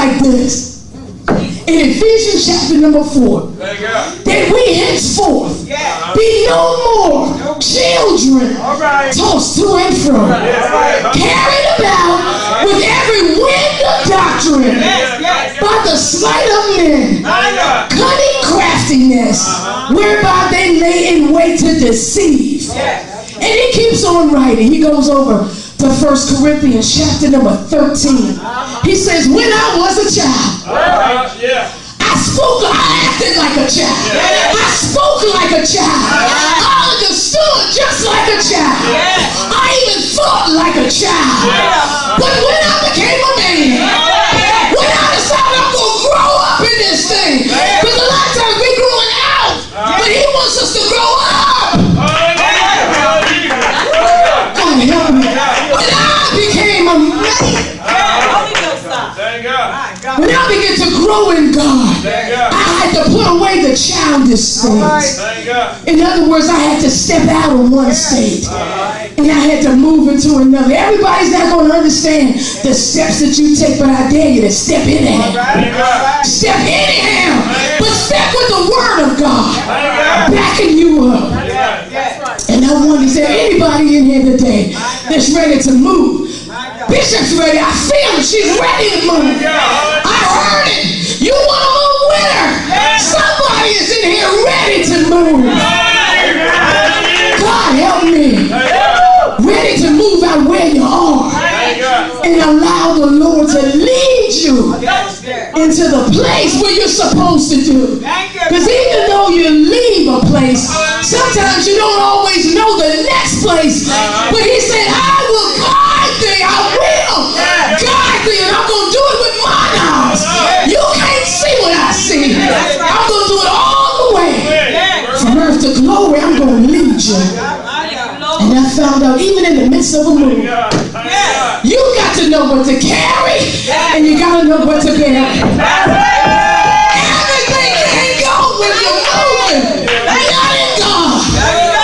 like this. In Ephesians chapter number 4, that we henceforth be no more children tossed to and fro, carried about with every wind of doctrine by the sleight of men, cunning craftiness, whereby they lay in wait to deceive. And he keeps on writing. He goes over to 1 Corinthians chapter number 13. He says, when I was a child, I acted like a child. I spoke like a child. I understood just like a child. I even thought like a child. But when I became a man, when I decided I'm going to grow up in this thing, because a lot of times we're growing out, but he wants us to grow up. God help me. When I became a man, when I began to grow in God, I had to put away the childish things. In other words, I had to step out of one state and I had to move into another. Everybody's not going to understand the steps that you take, but I dare you to step anyhow. Step anyhow, but step with the word of God backing you up. And I want to say, anybody in here today that's ready to move, Bishop's ready. I feel it. She's ready to move. I heard it. You want to move with her? Somebody is in here ready to move. God help me. Ready to move out where you are and allow the Lord to lead you into the place where you're supposed to do. Because even though you leave a place, sometimes you don't always know the next place. But he said, I will guide thee. I will guide thee, and I'm going to do it with my eyes. You can't see what I see. I'm going to do it all the way. From earth to glory, I'm going to lead you. And I found out, even in the midst of a move, you got to know what to carry, and you got to know what to bear. Everything can't go when you're moving. Not in God.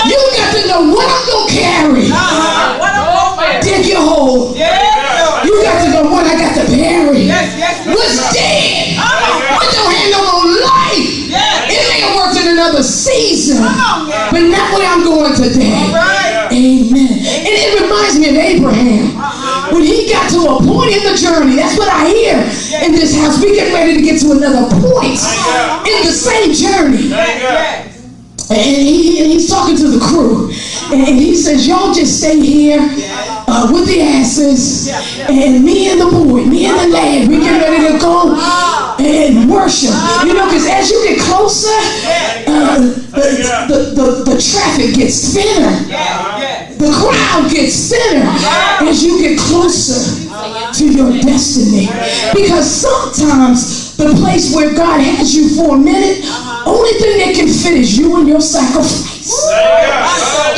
You got to know what I'm going to carry. Dig your hole. You got to know what I got to bury. What's dead? What don't have no more life? It may have worked in another season, but not what I'm going today. Amen. And it reminds me of Abraham. When he got to a point in the journey, that's what I hear in this house. We get ready to get to another point in the same journey. And he's talking to the crew. And he says, y'all just stay here with the asses. And me and the boy, me and the lad, we get ready to go and worship. You know, because as you get closer, the traffic gets thinner. The crowd gets thinner as you get closer to your destiny. Because sometimes the place where God has you for a minute, only thing that can fit is you and your sacrifice.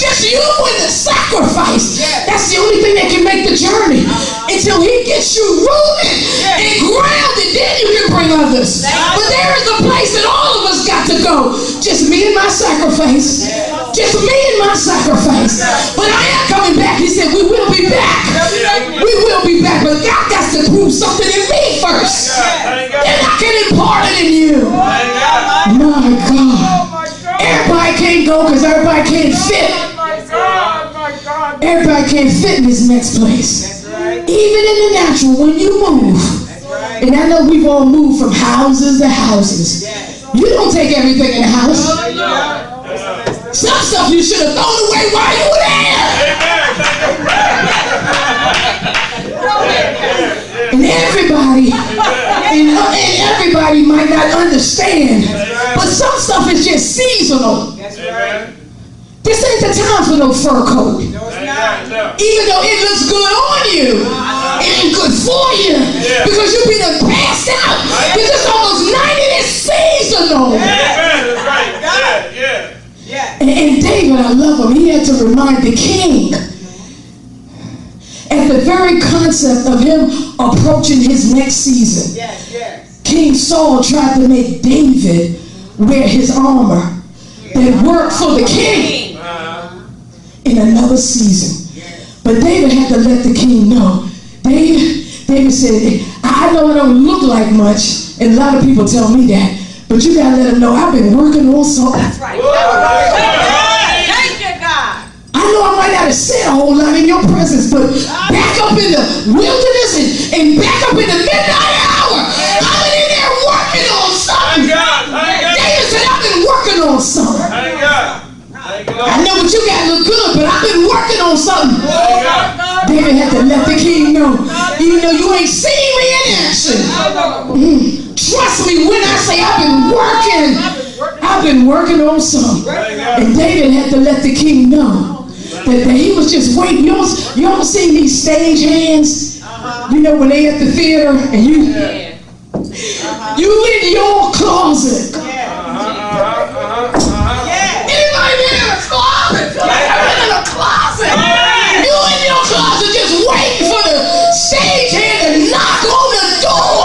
Just you and the sacrifice. That's the only thing that can make the journey. Until he gets you rooted and grounded, then you can bring others. But there is a place that all of us got to go. Just me and my sacrifice. Just me and my sacrifice. But I am coming back. He said, we will be back. We will be back. But God got to prove something in me first. Then I can impart it in you. My God. Everybody can't go because everybody can't fit. Everybody can't fit in this next place. Even in the natural, when you move, and I know we've all moved from houses to houses. You don't take everything in the house. Some stuff you should have thrown away while you were there. And everybody might not understand, but some stuff is just seasonal. This ain't the time for no fur coat. Even though it looks good on you, it ain't good for you because you've been passed out. Because it's almost 90. It's seasonal. And David, I love him. He had to remind the king at the very concept of him approaching his next season. King Saul tried to make David wear his armor that worked for the king in another season. But David had to let the king know. David said, I I know I don't look like much, and a lot of people tell me that, but you gotta let them know I've been working on something. That's right. Thank you, God. I know I might not have said a whole lot in your presence, but back up in the wilderness and back up in the midnight hour, I've been in there working on something. David said, I've been working on something. I know what you got look good, but I've been working on something. David had to let the king know, even though you ain't seen me in action. Trust me when I say I've been working on something. And David had to let the king know that he was just waiting. You don't see these stage hands, you know, when they at the theater and you in your closet. Anybody in a closet? In a closet. You in your closet just waiting for the stage hand to knock on the door.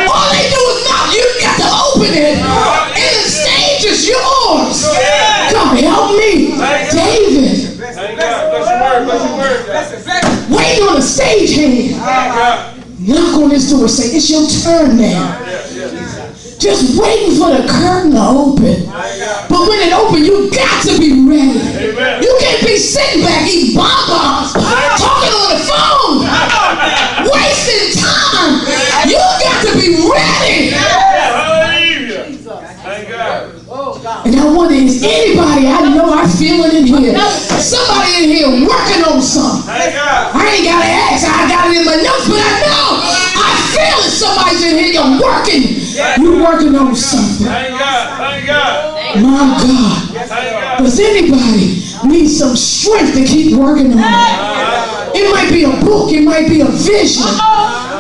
All they do is knock. You got to open it, and the stage is yours. God help me, David. Waiting on the stage hand. Knock on this door and say, it's your turn now. Just waiting for the curtain to open. But when it opens, you got to be ready. You can't be sitting back eating bonbons, talking on the phone, wasting time. You got to be ready. And I wonder, is anybody, I know I feel it in here, somebody in here working on something. I ain't got to ask, I got it in my notes, but I know, I feel it. Somebody's in here, you're working. You're working on something. My God. Does anybody need some strength to keep working on it? It might be a book, it might be a vision.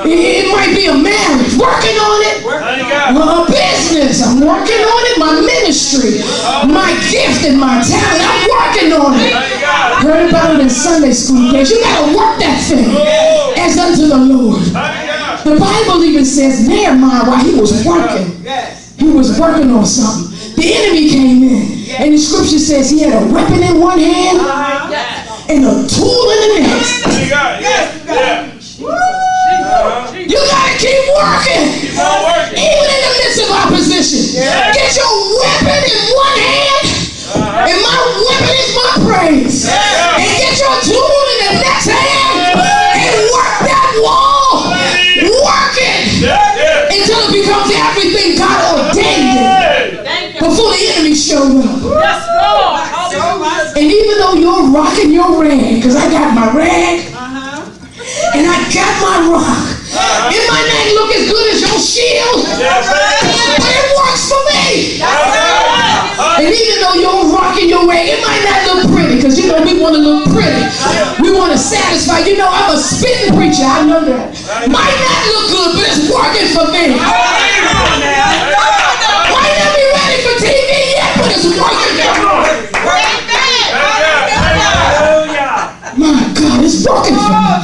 It might be a marriage, working on it, a business, I'm working on it, my ministry, my gift and my talent, I'm working on it. Heard about it in Sunday school days. You got to work that thing as unto the Lord. The Bible even says Nehemiah, while he was working on something, the enemy came in, and the scripture says he had a weapon in one hand and a tool in the next. You gotta keep working, even in the midst of opposition. Get your weapon in one hand, and my weapon is my praise. And get your tool in the next hand, and work that wall. Work it until it becomes everything God ordained it before the enemy showed up. And even though you're rocking your rag, because I got my rag and I got my rock, it might not look as good as your shield, but it works for me. And even though you're rocking your rag, it might not look pretty, because you know we want to look pretty. We want to satisfy. You know, I'm a spitting preacher. I know that. Might not look good, but it's working for me. Might not be ready for TV yet, but it's working for me. My God, it's working for me.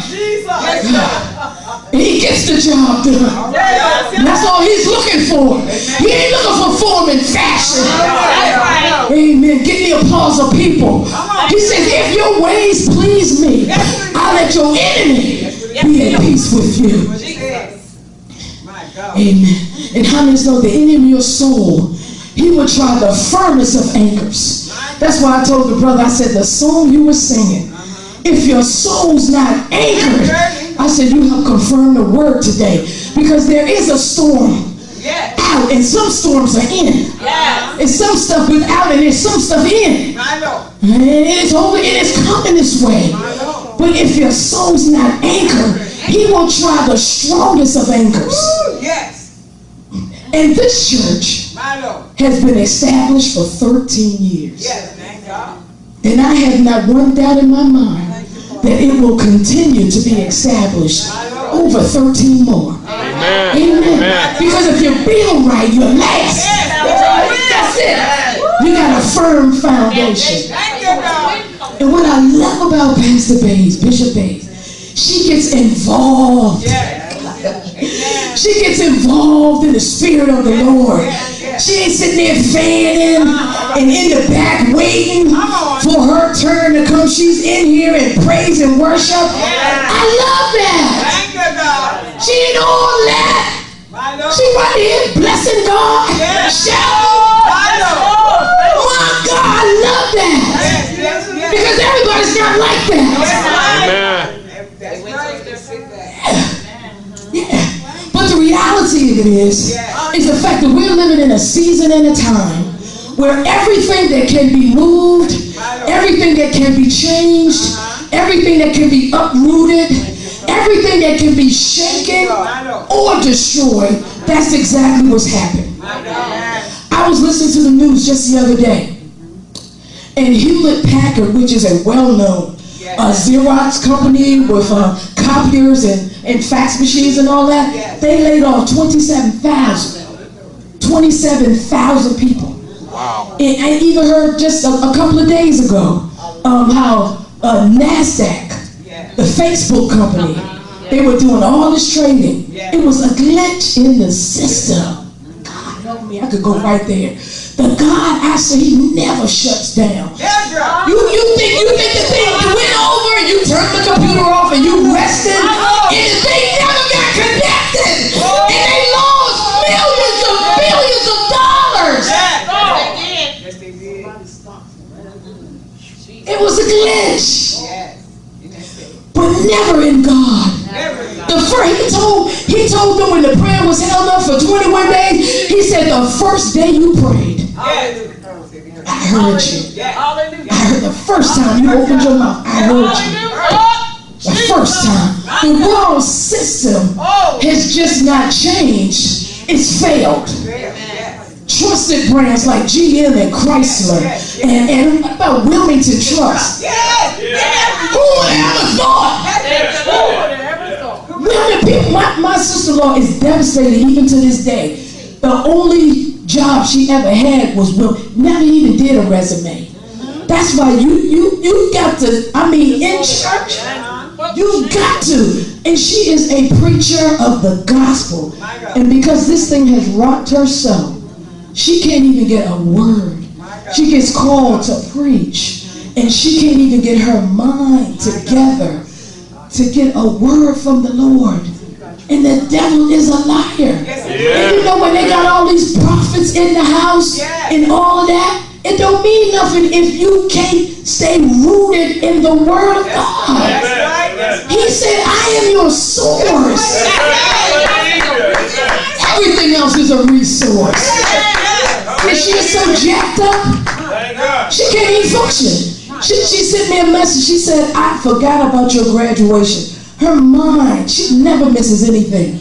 And he gets the job done. That's all he's looking for. He ain't looking for form and fashion. Amen. Get the applause of people. He says, if your ways please me, I'll let your enemy be at peace with you. Amen. And how many know the enemy of your soul, he will try the firmest of anchors. That's why I told the brother, I said, the song you were singing, if your soul's not anchored, I said, you have confirmed the word today. Because there is a storm out, and some storms are in. And some stuff without, and there's some stuff in. And it's over, and it's coming this way. But if your soul's not anchored, he will try the strongest of anchors. And this church has been established for 13 years. And I have not one doubt in my mind that it will continue to be established over 13 more. Amen. Amen. Because if you build right, you last. That's it. You got a firm foundation. And what I love about Pastor Bays, Bishop Bays, she gets involved. She gets involved in the spirit of the Lord. She ain't sitting there fanning and in the back waiting for her turn to come. She's in here and praise and worship. I love that. She ain't all that. She right here blessing God. Shout. My God, I love that. Because everybody's not like that. Yeah. But the reality of it is the fact that we're living in a season and a time where everything that can be moved, everything that can be changed, everything that can be uprooted, everything that can be shaken or destroyed, that's exactly what's happening. I was listening to the news just the other day, and Hewlett Packard, which is a well-known Xerox company with copiers and fax machines and all that, they laid off 27,000 people. Wow. And I even heard just a couple of days ago how NASDAQ, the Facebook company, they were doing all this trading. It was a glitch in the system. God help me, I could go right there. The God, I say, he never shuts down. You think the thing went over and you turned the computer off and you rested, and they never got connected, and they lost millions of billions of dollars. It was a glitch, but never in God. He told them when the prayer was held up for 21 days, he said the first day you prayed, I heard you. I heard the first time you opened your mouth, I heard you. The first time. The world system has just not changed. It's failed. Trusted brands like GM and Chrysler and about Wilmington Trust. Who would have ever thought? My sister-in-law is devastated even to this day. The only job she ever had was never even did a resume. That's why you got to, in church, you got to. And she is a preacher of the gospel. And because this thing has rocked her so, she can't even get a word. She gets called to preach, and she can't even get her mind together to get a word from the Lord. And the devil is a liar. And you know when they got all these prophets in the house and all of that, it don't mean nothing if you can't stay rooted in the word of God. He said, I am your source. Everything else is a resource. And she is so jacked up, she can't even function. She sent me a message. She said, I forgot about your graduation. Her mind, she never misses anything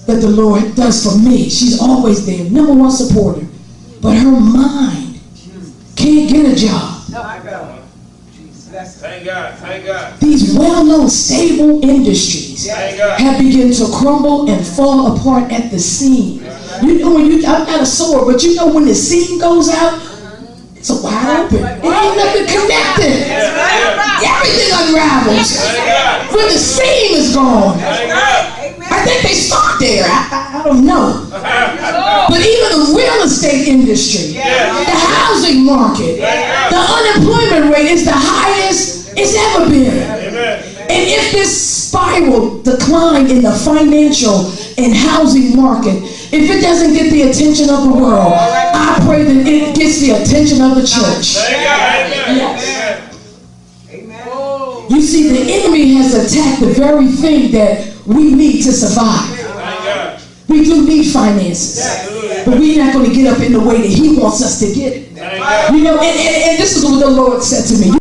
that the Lord does for me. She's always there, number one supporter. But her mind can't get a job. Thank God. Thank God. These well-known stable industries have begun to crumble and fall apart at the seam. You know, I'm not a sewer, but you know when the seam goes out, it's a wide open. It ain't nothing connected. Everything unravels when the seam is gone. I think they start there. I don't know. But even the real estate industry, the housing market, the unemployment rate is the highest it's ever been. And if this spiral decline in the financial and housing market, if it doesn't get the attention of the world, I pray that it gets the attention of the church. Yes. You see, the enemy has attacked the very thing that we need to survive. We do need finances, but we're not going to get up in the way that he wants us to get it. You know, and this is what the Lord said to me.